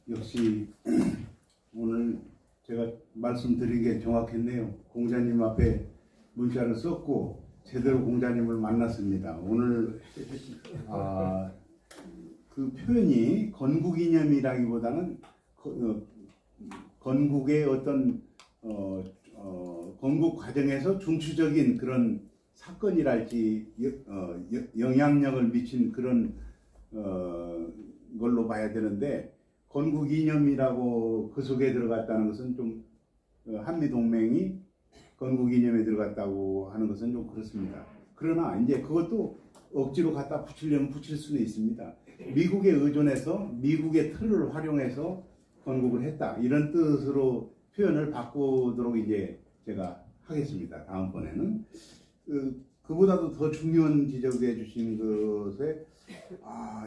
역시 오늘 제가 말씀드린 게 정확했네요. 공자님 앞에 문자를 썼고 제대로 공자님을 만났습니다. 오늘 그 표현이 건국이념이라기보다는 건국의 어떤 건국 과정에서 중추적인 그런 사건이랄지 영향력을 미친 그런 걸로 봐야 되는데, 건국 이념이라고 그 속에 들어갔다는 것은 좀 한미동맹이 건국 이념에 들어갔다고 하는 것은 좀 그렇습니다. 그러나 이제 그것도 억지로 갖다 붙이려면 붙일 수는 있습니다. 미국에 의존해서 미국의 틀을 활용해서 건국을 했다, 이런 뜻으로 표현을 바꾸도록 이제 제가 하겠습니다. 다음번에는 그보다도 더 중요한 지적해 주신 것에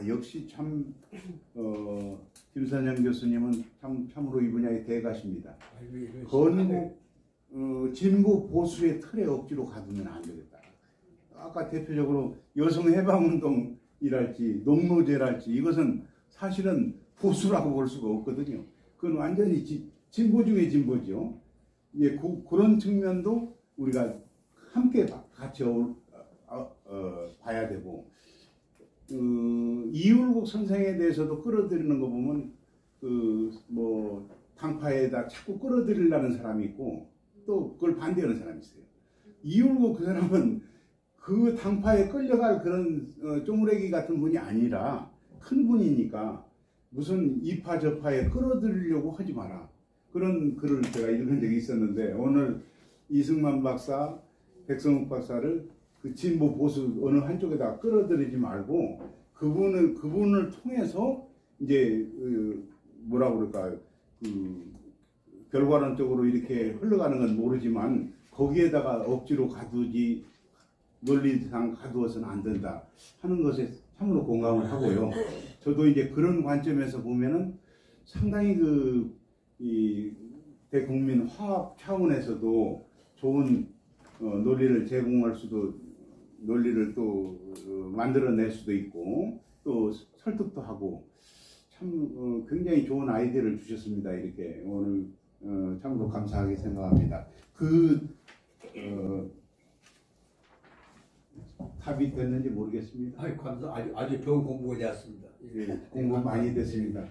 역시 참 김선영 교수님은 참으로 이 분야의 대가십니다. 건국 진보 보수의 틀에 억지로 가두면 안 되겠다. 아까 대표적으로 여성해방운동이랄지 농노제랄지 이것은 사실은 보수라고 볼 수가 없거든요. 그건 완전히 진보 중의 진보죠. 예, 그런 측면도 우리가 함께 같이 봐야 되고, 이율국 선생에 대해서도 끌어들이는 거 보면 뭐 당파에다 자꾸 끌어들이려는 사람이 있고 또 그걸 반대하는 사람이 있어요. 이율국 그 사람은 그 당파에 끌려갈 그런 쪼무레기 같은 분이 아니라 큰 분이니까 무슨 이파 저파에 끌어들이려고 하지 마라, 그런 글을 제가 읽은 적이 있었는데, 오늘 이승만 박사, 백성욱 박사를 그 진보 보수 어느 한쪽에다 끌어들이지 말고 그분을 통해서 이제 뭐라 그럴까요? 결과론적으로 이렇게 흘러가는 건 모르지만 거기에다가 억지로 가두지, 논리상 가두어서는 안 된다 하는 것에 참으로 공감을 하고요. 저도 이제 그런 관점에서 보면은 상당히 이 대국민 화합 차원에서도 좋은 논리를 제공할 수도, 논리를 또 만들어낼 수도 있고 또 설득도 하고, 참 굉장히 좋은 아이디어를 주셨습니다. 이렇게 오늘 참으로 감사하게 생각합니다. 답이 됐는지 모르겠습니다. 아주 좋은 공부가 되었습니다. 예, 공부 많이 됐습니다.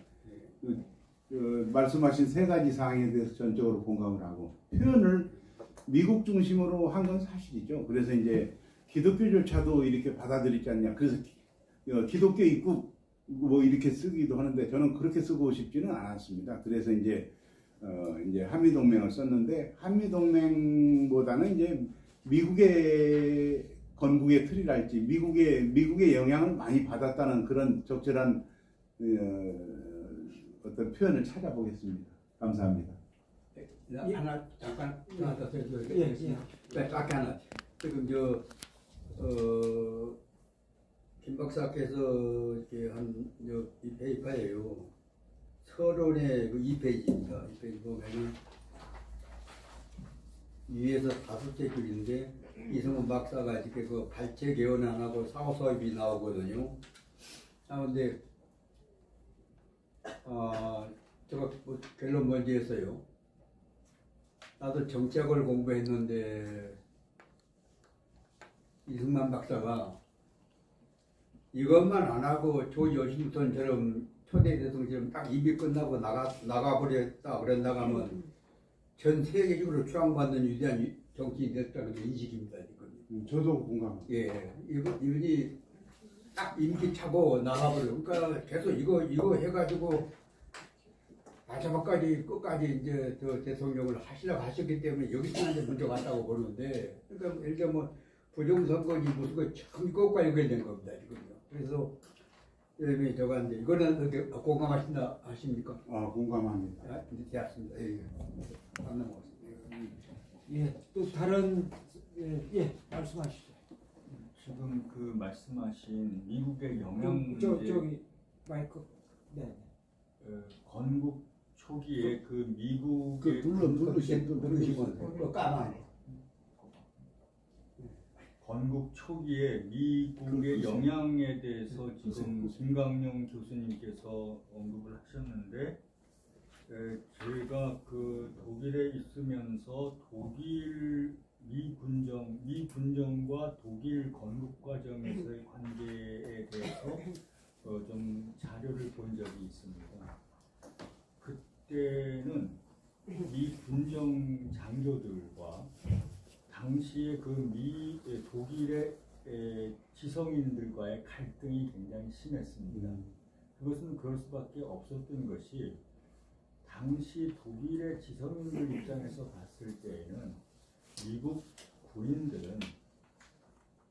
말씀하신 세 가지 사항에 대해서 전적으로 공감을 하고, 표현을 미국 중심으로 한 건 사실이죠. 그래서 이제 기독교조차도 이렇게 받아들이지 않냐. 그래서 기독교 입국 뭐 이렇게 쓰기도 하는데 저는 그렇게 쓰고 싶지는 않았습니다. 그래서 이제 한미동맹을 썼는데, 한미동맹보다는 이제 미국의 건국의 틀이랄지 미국의 영향을 많이 받았다는 그런 적절한 어떤 표현을 찾아보겠습니다. 감사합니다. 하나 잠깐 더 드리겠습니다. 짧게 하나. 지금 김 박사께서 이렇게 한 이 페이퍼예요. 서론의 2페이지입니다. 2페이지 보면은 위에서 5째 줄인데 이승만 박사가 이렇게 그 발췌 개헌 안 하고 사후 서입이 나오거든요. 근데 제가 뭐 결론 먼저 했어요. 나도 정책을 공부했는데 이승만 박사가 이것만 안 하고 조지 워싱턴처럼 초대 대통령처럼 딱 입이 끝나고 나가버렸다 그런다고 하면 전 세계적으로 추앙받는 위대한 정치인이 됐다는 게 인식입니다. 저도 공감합니다. 예, 이분이 딱 임기 차고 나가버려. 그러니까 계속 이거 해가지고 마지막까지 끝까지 이제 저 대통령을 하시려고 하셨기 때문에 여기서 이제 문제가 왔다고 보는데, 그러니까 예를 들면 부정선거지 무슨 거 참 이것과 연결된 겁니다 지금요. 그래서 여러분이 저가 이제 이거는 어떻게 하십니까? 공감합니다. 이제 되었습니다. 예. 예, 또 다른 말씀하시죠. 지금 그 말씀하신 미국의 영향 문제, 저기 마이크. 네. 건국 초기에 그 미국의 누르시면 까만. 건국 초기에 미국의 영향에 대해서 지금 김강룡 교수님께서 언급을 하셨는데, 제가 그 독일에 있으면서 미군정과 독일 건국 과정에서의 관계에 대해서 좀 자료를 본 적이 있습니다. 그때는 미군정 장교들과 당시에 독일의 지성인들과의 갈등이 굉장히 심했습니다. 그것은 그럴 수밖에 없었던 것이 당시 독일의 지성인들 입장에서 봤을 때에는 미국 군인들은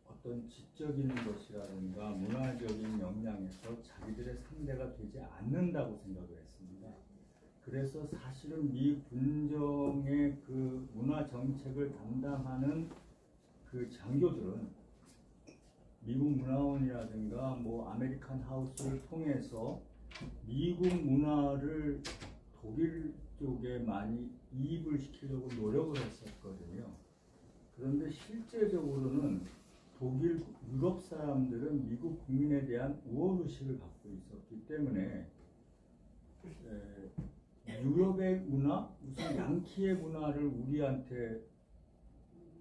어떤 지적인 것이라든가 문화적인 역량에서 자기들의 상대가 되지 않는다고 생각을 했습니다. 그래서 사실은 미 군정의 그 문화 정책을 담당하는 그 장교들은 미국 문화원이라든가 뭐 아메리칸 하우스를 통해서 미국 문화를 독일 쪽에 많이 이입을 시키려고 노력을 했었거든요. 그런데 실제적으로는 독일 유럽 사람들은 미국 국민에 대한 우월의식을 갖고 있었기 때문에 유럽의 문화, 무슨 양키의 문화를 우리한테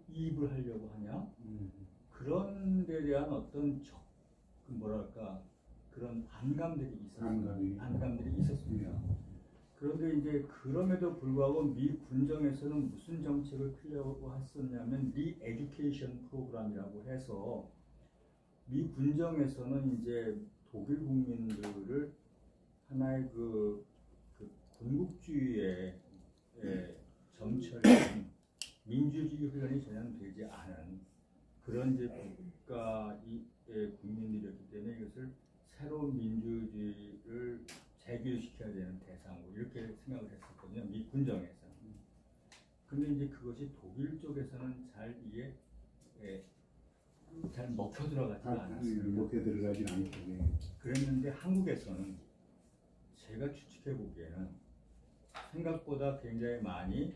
이입을 하려고 하냐? 그런 데 대한 어떤 그런 반감들이 있었습니다. 그런데 이제 그럼에도 불구하고 미 군정에서는 무슨 정책을 피려고 했었냐면 리에듀케이션 프로그램이라고 해서 미 군정에서는 이제 독일 국민들을 하나의 그 군국주의의 점철인 민주주의 훈련이 전혀 되지 않은 그런 이제 국가의 국민들이었기 때문에 이것을 새로운 민주주의를 재교시켜야 되는 대상으로 이렇게 생각을 했었거든요. 미 군정에서는. 근데 이제 그것이 독일 쪽에서는 잘 먹혀 들어가지 않았어요. 먹혀 들어가지 않고. 그랬는데 한국에서는 제가 추측해 보기에는 생각보다 굉장히 많이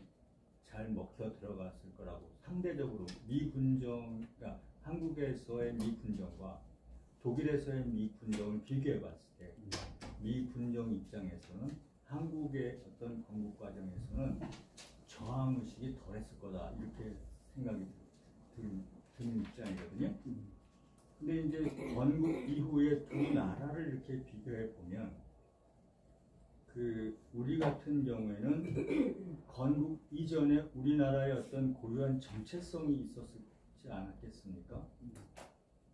잘 먹혀 들어갔을 거라고. 상대적으로 그러니까 한국에서의 미 군정과 독일에서의 미 군정을 비교해 봤을 때 미 군정 입장에서는 한국의 어떤 건국 과정에서는 저항 의식이 덜했을 거다 이렇게 생각이 드는 입장이거든요. 근데 이제 건국 이후에 두 나라를 이렇게 비교해 보면 우리 같은 경우에는 건국 이전에 우리나라의 어떤 고유한 정체성이 있었지 않았겠습니까?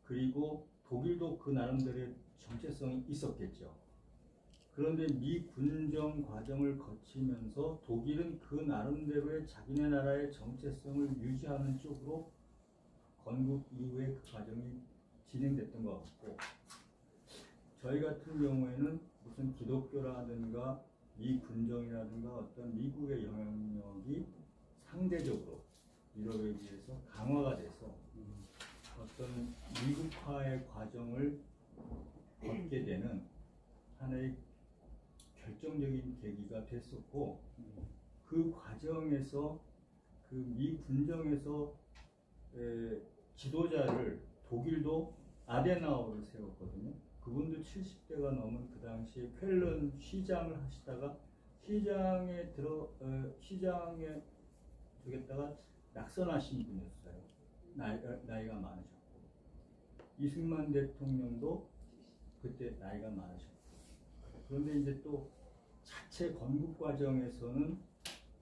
그리고 독일도 그 나름대로의 정체성이 있었겠죠. 그런데 미 군정 과정을 거치면서 독일은 그 나름대로의 자기네 나라의 정체성을 유지하는 쪽으로 건국 이후에 그 과정이 진행됐던 것 같고, 저희 같은 경우에는 무슨 기독교라든가 미 군정이라든가 어떤 미국의 영향력이 상대적으로 유럽에 비해서 강화가 돼서 어떤 미국화의 과정을 걷게 되는 하나의 결정적인 계기가 됐었고, 그 과정에서 그 미 군정에서 지도자를 독일도 아데나우를 세웠거든요. 그분도 70대가 넘은 그 당시에 쾰른 시장을 하시다가 시장에 되겠다가 낙선하신 분이었어요. 나이가 많으셨고, 이승만 대통령도 그때 나이가 많으셨고, 그런데 이제 또 자체 건국 과정에서는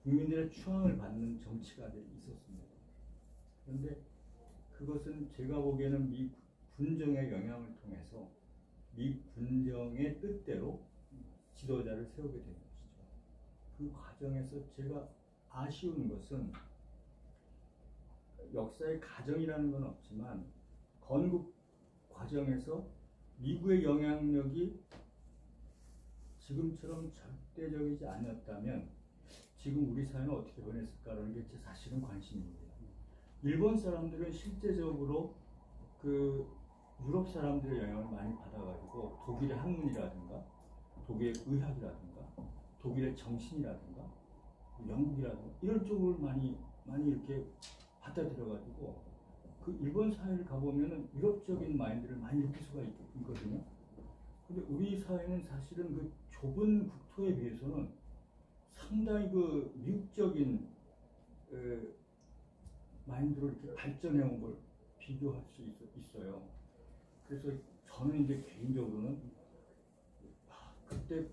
국민들의 추앙을 받는 정치가 있었습니다. 그런데 그것은 제가 보기에는 미 군정의 영향을 통해서 미 군정의 뜻대로 지도자를 세우게 된 것이죠. 그 과정에서 제가 아쉬운 것은 역사의 가정이라는 건 없지만 건국 과정에서 미국의 영향력이 지금처럼 절대적이지 않았다면 지금 우리 사회는 어떻게 변했을까라는 게 제 사실은 관심입니다. 일본 사람들은 실제적으로 그 유럽 사람들의 영향을 많이 받아가지고 독일의 학문이라든가 독일의 의학이라든가 독일의 정신이라든가 영국이라든가 이런 쪽을 많이 이렇게 받아들여가지고 그 일본 사회를 가보면은 유럽적인 마인드를 많이 느낄 수가 있거든요. 근데 우리 사회는 사실은 그 좁은 국토에 비해서는 상당히 그 미국적인 마인드로 이렇게 발전해온 걸 비교할 수 있어요. 그래서 저는 이제 개인적으로는 그때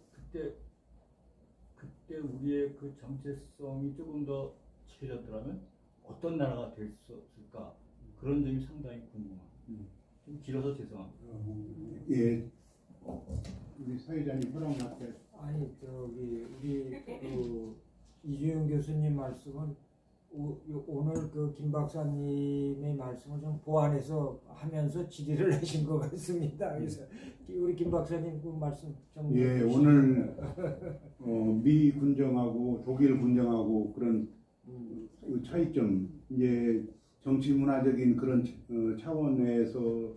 우리의 그 정체성이 조금 더 지켜졌더라면 어떤 나라가 됐었을까 그런 점이 상당히 궁금합니다. 좀 길어서 죄송합니다. 예, 우리 사회자님 허락 맡게. 아니 저기 우리 그 이주영 교수님 말씀은 오늘 그 김 박사님의 말씀을 좀 보완해서 하면서 질의를 하신 것 같습니다. 그래서 우리 김 박사님 그 말씀 좀 예, 오늘 미 군정하고 독일 군정하고 그런 그 차이점, 이제 정치 문화적인 그런 차원에서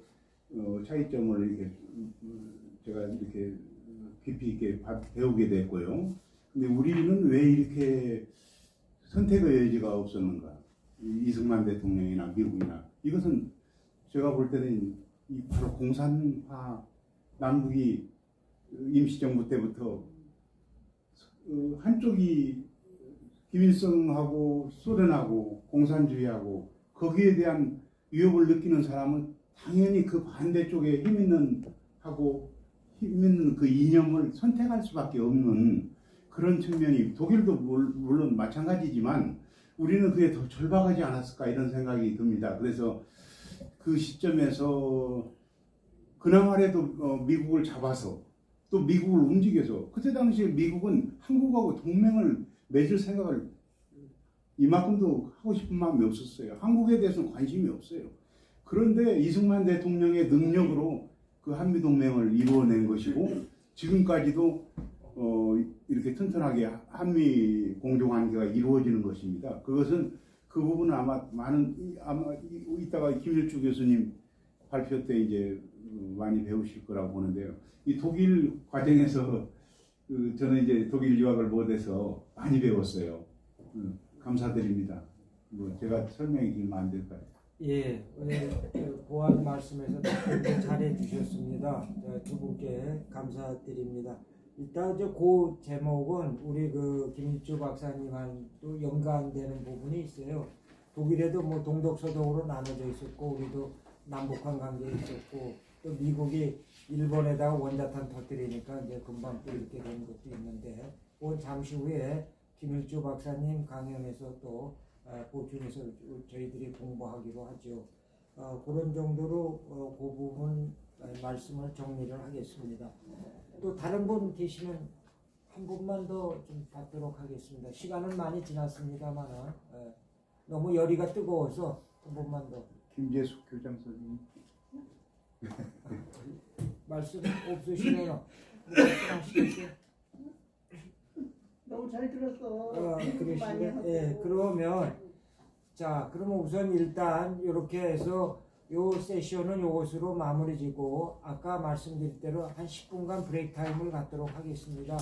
차이점을 이렇게 제가 이렇게 깊이 있게 배우게 됐고요. 근데 우리는 왜 이렇게 선택의 여지가 없었는가? 이승만 대통령이나 미국이나 이것은 제가 볼 때는 바로 공산화, 남북이 임시정부 때부터 한쪽이 김일성하고 소련하고 공산주의하고 거기에 대한 위협을 느끼는 사람은 당연히 그 반대쪽에 힘 있는 그 이념을 선택할 수밖에 없는 그런 측면이, 독일도 물론 마찬가지지만 우리는 그게 더 절박하지 않았을까 이런 생각이 듭니다. 그래서 그 시점에서 그나마라도 미국을 잡아서 또 미국을 움직여서, 그때 당시에 미국은 한국하고 동맹을 맺을 생각을 이만큼도 하고 싶은 마음이 없었어요. 한국에 대해서는 관심이 없어요. 그런데 이승만 대통령의 능력으로 그 한미동맹을 이루어낸 것이고, 지금까지도 이렇게 튼튼하게 한미 공조관계가 이루어지는 것입니다. 그것은 그 부분은 아마 이따가 김일주 교수님 발표 때 이제 많이 배우실 거라고 보는데요. 이 독일 과정에서 저는 이제 독일 유학을 못해서 많이 배웠어요. 감사드립니다. 뭐 제가 설명이 길면 안 될까요? 예, 보안 말씀에서 답변 잘해 주셨습니다. 두 분께 감사드립니다. 일단 그 제목은 우리 그 김일주 박사님과도 연관되는 부분이 있어요. 독일에도 뭐 동독서독으로 나눠져 있었고, 우리도 남북한 관계 있었고, 또 미국이 일본에다가 원자탄 터뜨리니까 이제 금방 또 이렇게 되는 것도 있는데, 그 잠시 후에 김일주 박사님 강연에서 또 보충해서 저희들이 공부하기로 하죠. 그런 정도로 그 부분 말씀을 정리를 하겠습니다. 또 다른 분 계시면 한 분만 더 좀 받도록 하겠습니다. 시간은 많이 지났습니다만은 너무 열의가 뜨거워서 한 분만 더. 김재숙 교장 선생님. 말씀 없으시네요. 말씀하시겠어요? 너무 잘 들었어. 그러시네. 예, 그러면 자, 그러면 우선 일단 이렇게 해서 요 세션은 요것으로 마무리 지고, 아까 말씀드린 대로 한 10분간 브레이크 타임을 갖도록 하겠습니다.